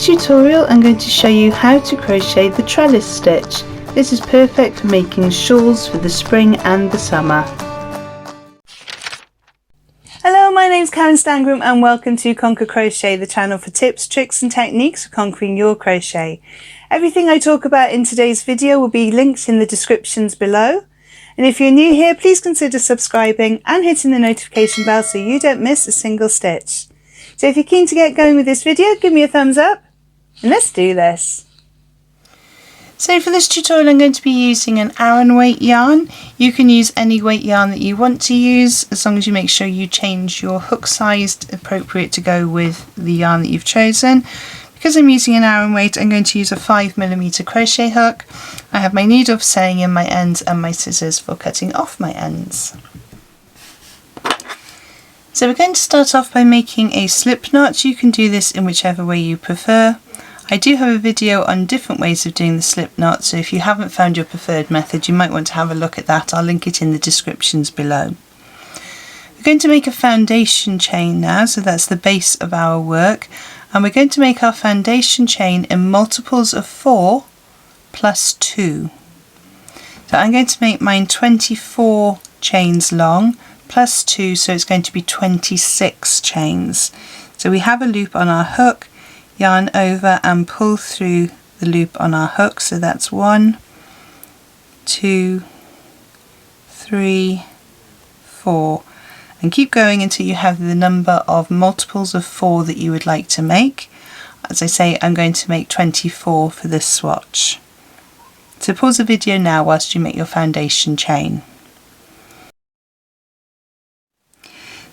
this tutorial I'm going to show you how to crochet the trellis stitch. This is perfect for making shawls for the spring and the summer. Hello, my name's Karen Stangram and welcome to Conquer Crochet, the channel for tips, tricks and techniques for conquering your crochet. Everything I talk about in today's video will be linked in the descriptions below. And if you're new here, please consider subscribing and hitting the notification bell so you don't miss a single stitch. So if you're keen to get going with this video, give me a thumbs up and let's do this. So for this tutorial I'm going to be using an Aran weight yarn. You can use any weight yarn that you want to use as long as you make sure you change your hook size appropriate to go with the yarn that you've chosen. Because I'm using an Aran weight, I'm going to use a 5mm crochet hook. I have my needle for sewing in my ends and my scissors for cutting off my ends. So we're going to start off by making a slip knot. You can do this in whichever way you prefer. I do have a video on different ways of doing the slip knot, so if you haven't found your preferred method you might want to have a look at that. I'll link it in the descriptions below. We're going to make a foundation chain now, so that's the base of our work, and we're going to make our foundation chain in multiples of 4 plus 2. So I'm going to make mine 24 chains long plus 2, so it's going to be 26 chains. So we have a loop on our hook, yarn over and pull through the loop on our hook, so that's 1, 2, 3, 4, and keep going until you have the number of multiples of 4 that you would like to make. As I say, I'm going to make 24 for this swatch. So pause the video now whilst you make your foundation chain.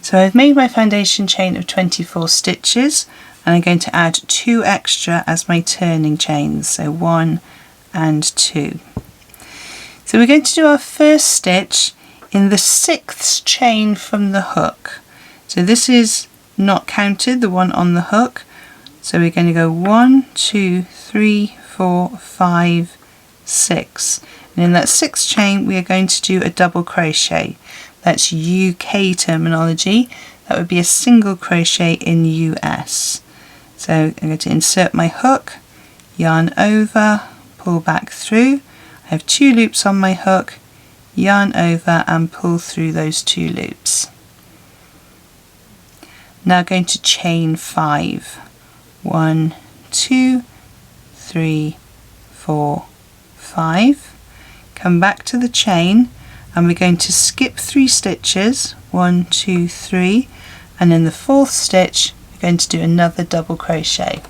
So I've made my foundation chain of 24 stitches and I'm going to add 2 extra as my turning chains, so 1 and 2. So we're going to do our first stitch in the 6th chain from the hook. So this is not counted, the one on the hook. So we're going to go 1, 2, 3, 4, 5, 6. And in that 6th chain we are going to do a double crochet. That's UK terminology. That would be a single crochet in US. So I'm going to insert my hook, yarn over, pull back through. I have 2 loops on my hook, yarn over and pull through those 2 loops. Now going to chain 5. 1, 2, 3, 4, 5. Come back to the chain and we're going to skip 3 stitches, 1, 2, 3, and in the 4th stitch we're going to do another double crochet.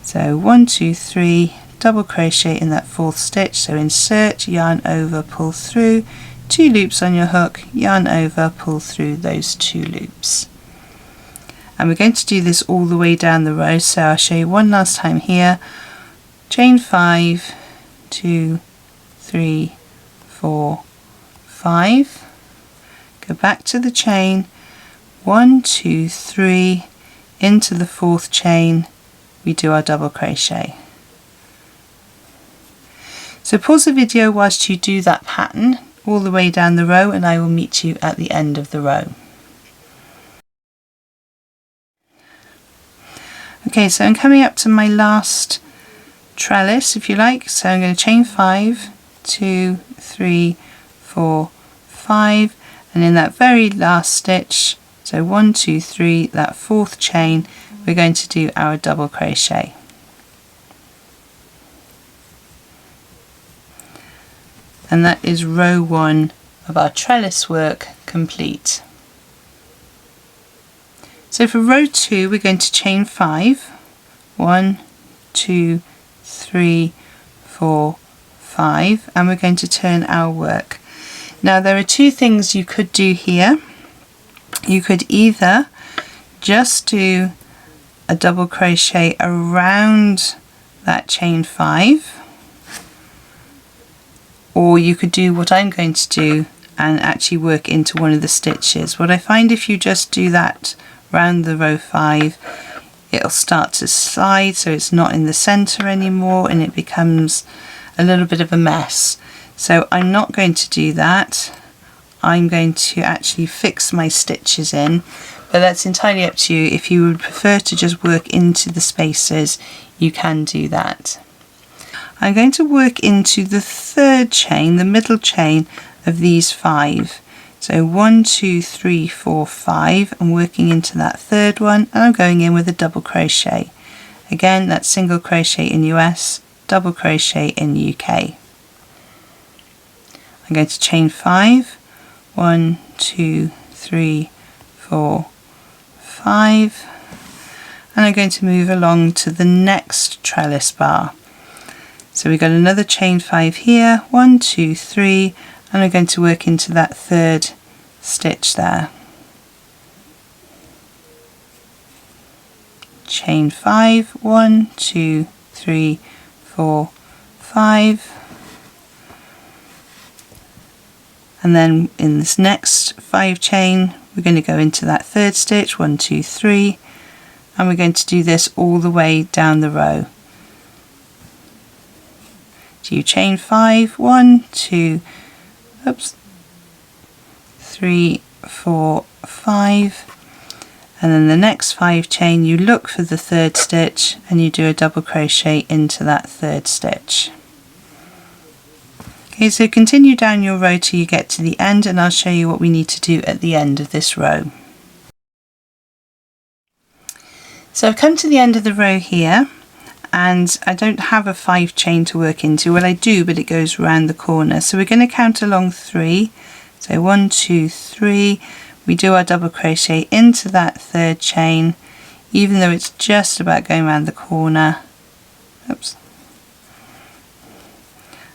So 1, 2, 3, double crochet in that 4th stitch, so insert, yarn over, pull through, 2 loops on your hook, yarn over, pull through those 2 loops. And we're going to do this all the way down the row, so I'll show you one last time here. Chain 5, 2, 3, 4, 5, go back to the chain, 1, 2, 3, into the 4th chain, we do our double crochet. So pause the video whilst you do that pattern all the way down the row and I will meet you at the end of the row. Okay, so I'm coming up to my last trellis if you like, so I'm going to chain 5, 2, 3, 4, 5, and in that very last stitch, so 1, 2, 3, that 4th chain, we're going to do our double crochet. And that is row 1 of our trellis work complete. So for row 2 we're going to chain 5, 1, 2, 3, 4, 5, and we're going to turn our work. Now there are 2 things you could do here. You could either just do a double crochet around that chain 5, or you could do what I'm going to do and actually work into one of the stitches. What I find if you just do that round the row 5, it'll start to slide so it's not in the center anymore and it becomes a little bit of a mess. So I'm not going to do that. I'm going to actually fix my stitches in, but that's entirely up to you. If you would prefer to just work into the spaces, you can do that. I'm going to work into the third chain, the middle chain of these 5. So 1, 2, 3, 4, 5. I'm working into that third one, and I'm going in with a double crochet. Again, that's single crochet in US, double crochet in UK. I'm going to chain 5, 1, 2, 3, 4, 5, and I'm going to move along to the next trellis bar. So we've got another chain 5 here, 1, 2, 3, and I'm going to work into that third stitch there. Chain 5, 1, 2, 3, 4, 5, and then in this next 5 chain we're going to go into that third stitch, 1, 2, 3, and we're going to do this all the way down the row. So you chain 5, 1, 2, 3, 4, 5, and then the next 5 chain you look for the third stitch and you do a double crochet into that third stitch. Okay, so continue down your row till you get to the end, and I'll show you what we need to do at the end of this row. So I've come to the end of the row here, and I don't have a 5 chain to work into. Well, I do, but it goes around the corner. So we're going to count along 3. So 1, 2, 3. We do our double crochet into that third chain, even though it's just about going around the corner. Oops.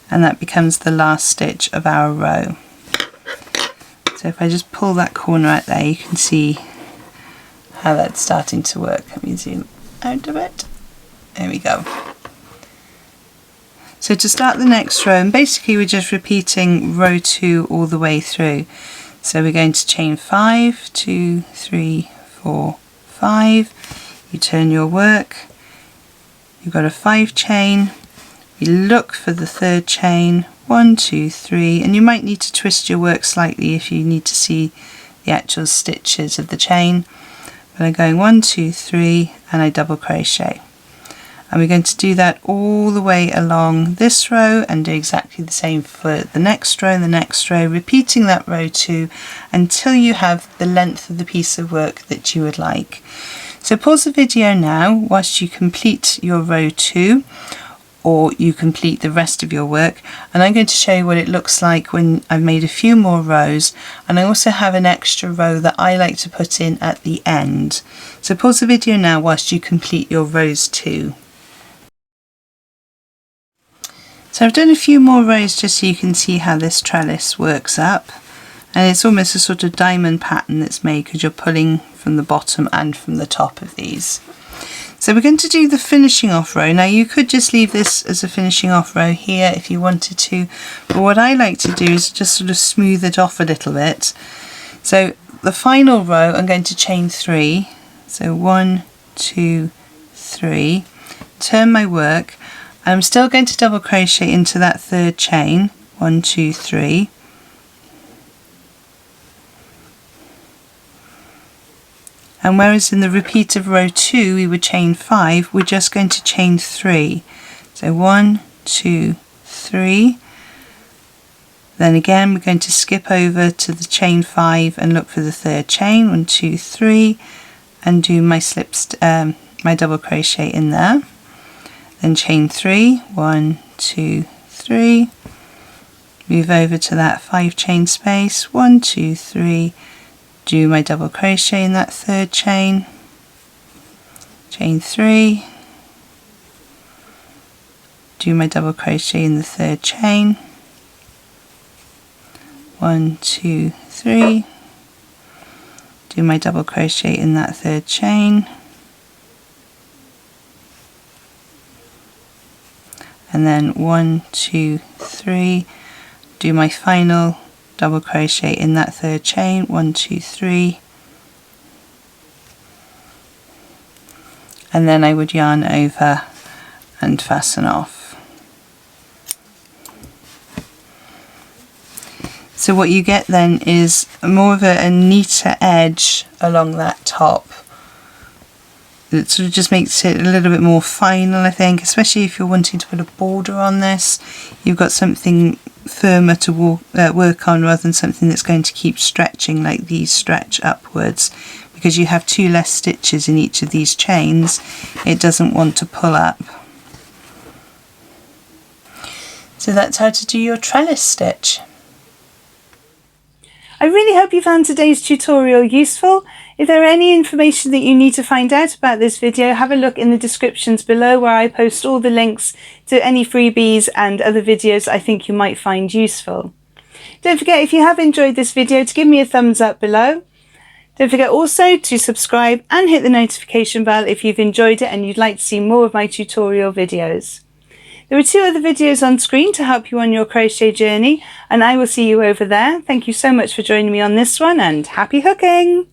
And that becomes the last stitch of our row. So if I just pull that corner out there, you can see how that's starting to work. Let me zoom out of it. There we go. So to start the next row, and basically we're just repeating row 2 all the way through. So we're going to chain 5, 2, 3, 4, 5. You turn your work. You've got a 5 chain. You look for the third chain, 1, 2, 3, and you might need to twist your work slightly if you need to see the actual stitches of the chain. But I'm going 1, 2, 3, and I double crochet. And we're going to do that all the way along this row and do exactly the same for the next row and the next row, repeating that row 2 until you have the length of the piece of work that you would like. So pause the video now whilst you complete your row 2, or you complete the rest of your work, and I'm going to show you what it looks like when I've made a few more rows, and I also have an extra row that I like to put in at the end. So pause the video now whilst you complete your rows 2. So I've done a few more rows just so you can see how this trellis works up, and it's almost a sort of diamond pattern that's made because you're pulling from the bottom and from the top of these. So we're going to do the finishing off row. Now you could just leave this as a finishing off row here if you wanted to, but what I like to do is just sort of smooth it off a little bit. So the final row I'm going to chain 3, so 1, 2, 3, turn my work. I'm still going to double crochet into that third chain, 1, 2, 3. And whereas in the repeat of row 2 we would chain 5, we're just going to chain 3. So 1, 2, 3. Then again we're going to skip over to the chain 5 and look for the third chain, 1, 2, 3, and do my my double crochet in there. Then chain 3, 1, 2, 3, move over to that 5 chain space, 1, 2, 3, do my double crochet in that third chain, chain 3, do my double crochet in the third chain, 1, 2, 3, do my double crochet in that third chain, and then 1, 2, 3, do my final double crochet in that third chain, 1, 2, 3, and then I would yarn over and fasten off. So what you get then is more of a neater edge along that top. It sort of just makes it a little bit more final, I think, especially if you're wanting to put a border on this. You've got something firmer to work on rather than something that's going to keep stretching like these stretch upwards. Because you have 2 less stitches in each of these chains, it doesn't want to pull up. So that's how to do your trellis stitch. I really hope you found today's tutorial useful. If there are any information that you need to find out about this video, have a look in the descriptions below where I post all the links to any freebies and other videos I think you might find useful. Don't forget, if you have enjoyed this video, to give me a thumbs up below. Don't forget also to subscribe and hit the notification bell if you've enjoyed it and you'd like to see more of my tutorial videos. There are 2 other videos on screen to help you on your crochet journey, and I will see you over there. Thank you so much for joining me on this one, and happy hooking!